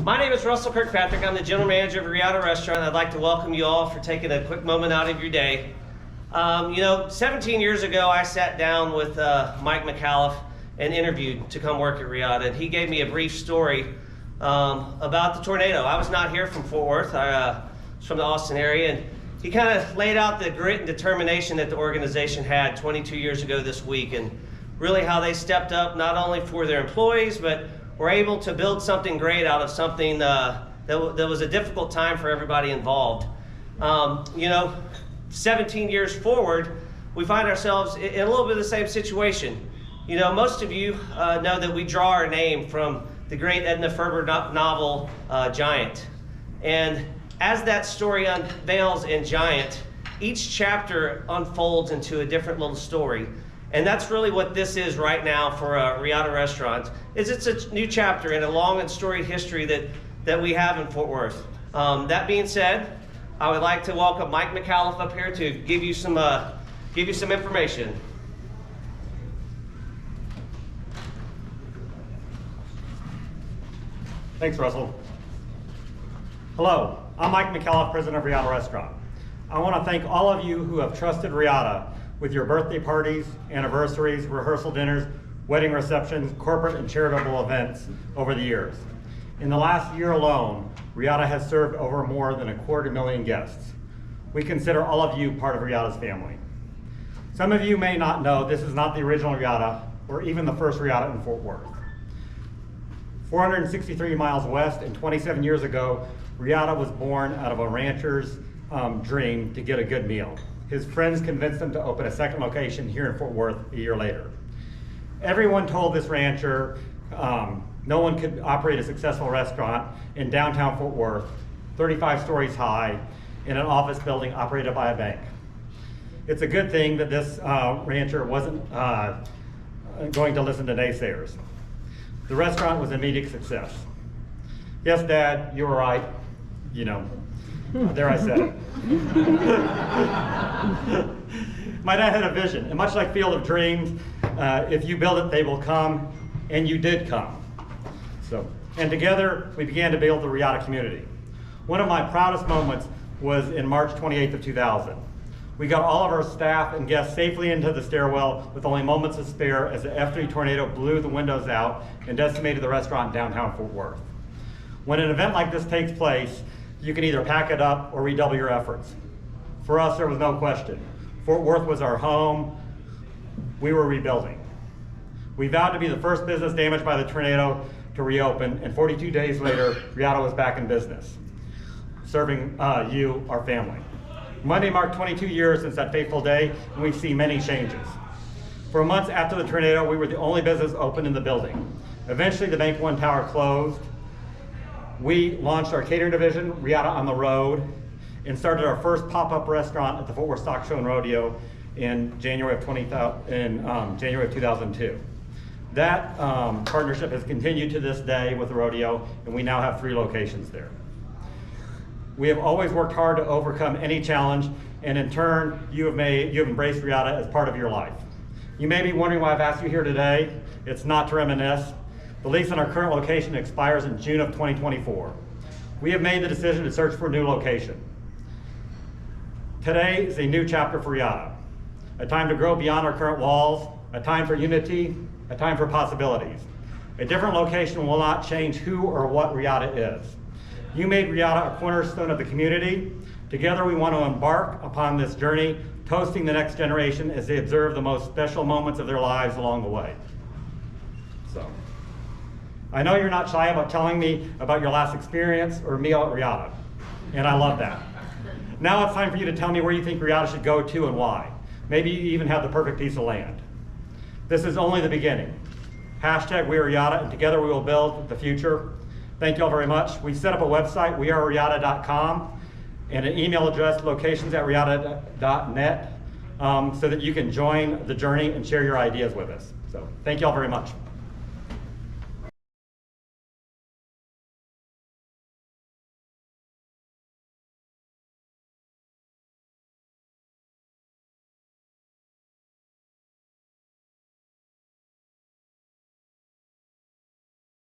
My name is Russell Kirkpatrick. I'm the general manager of Reata Restaurant. I'd like to welcome you all for taking a quick moment out of your day. 17 years ago, I sat down with Mike McAuliffe and interviewed to come work at Reata, and he gave me a brief story about the tornado. I was not here from Fort Worth. I was from the Austin area, and he kind of laid out the grit and determination that the organization had 22 years ago this week, and really how they stepped up not only for their employees, but were able to build something great out of something that was a difficult time for everybody involved. 17 years forward, we find ourselves in a little bit of the same situation. Most of you know that we draw our name from the great Edna Ferber novel, Giant. And as that story unveils in Giant, each chapter unfolds into a different little story. And that's really what this is right now for Reata Restaurant. It's a new chapter in a long and storied history that we have in Fort Worth. That being said, I would like to welcome Mike McAuliffe up here to give you some information. Thanks, Russell. Hello, I'm Mike McAuliffe, president of Reata Restaurant. I want to thank all of you who have trusted Reata with your birthday parties, anniversaries, rehearsal dinners, wedding receptions, corporate and charitable events over the years. In the last year alone, Reata has served over more than 250,000 guests. We consider all of you part of Reata's family. Some of you may not know this is not the original Reata or even the first Reata in Fort Worth. 463 miles west and 27 years ago, Reata was born out of a rancher's dream to get a good meal. His friends convinced him to open a second location here in Fort Worth a year later. Everyone told this rancher no one could operate a successful restaurant in downtown Fort Worth, 35 stories high, in an office building operated by a bank. It's a good thing that this rancher wasn't going to listen to naysayers. The restaurant was an immediate success. Yes, Dad, you were right. There I said it. My dad had a vision, and much like Field of Dreams, if you build it, they will come, and you did come. And together, we began to build the Reata community. One of my proudest moments was in March 28th of 2000. We got all of our staff and guests safely into the stairwell with only moments to spare as the F3 tornado blew the windows out and decimated the restaurant in downtown Fort Worth. When an event like this takes place, you can either pack it up or redouble your efforts. For us, there was no question. Fort Worth was our home. We were rebuilding. We vowed to be the first business damaged by the tornado to reopen, and 42 days later, Reata was back in business, serving you, our family. Monday marked 22 years since that fateful day, and we've seen many changes. For months after the tornado, we were the only business open in the building. Eventually, the Bank One Tower closed. We launched our catering division, Reata on the Road, and started our first pop-up restaurant at the Fort Worth Stock Show and Rodeo in January of 2002. That partnership has continued to this day with the rodeo, and we now have 3 locations there. We have always worked hard to overcome any challenge, and in turn, you have embraced Reata as part of your life. You may be wondering why I've asked you here today. It's not to reminisce. The lease on our current location expires in June of 2024. We have made the decision to search for a new location. Today is a new chapter for Reata, a time to grow beyond our current walls, a time for unity, a time for possibilities. A different location will not change who or what Reata is. You made Reata a cornerstone of the community. Together we want to embark upon this journey, toasting the next generation as they observe the most special moments of their lives along the way. I know you're not shy about telling me about your last experience or meal at Reata, and I love that. Now it's time for you to tell me where you think Reata should go to and why. Maybe you even have the perfect piece of land. This is only the beginning. #WeAreReata, and together we will build the future. Thank you all very much. We've set up a website, wearereata.com, and an email address, locations@reata.net, so that you can join the journey and share your ideas with us. So thank you all very much.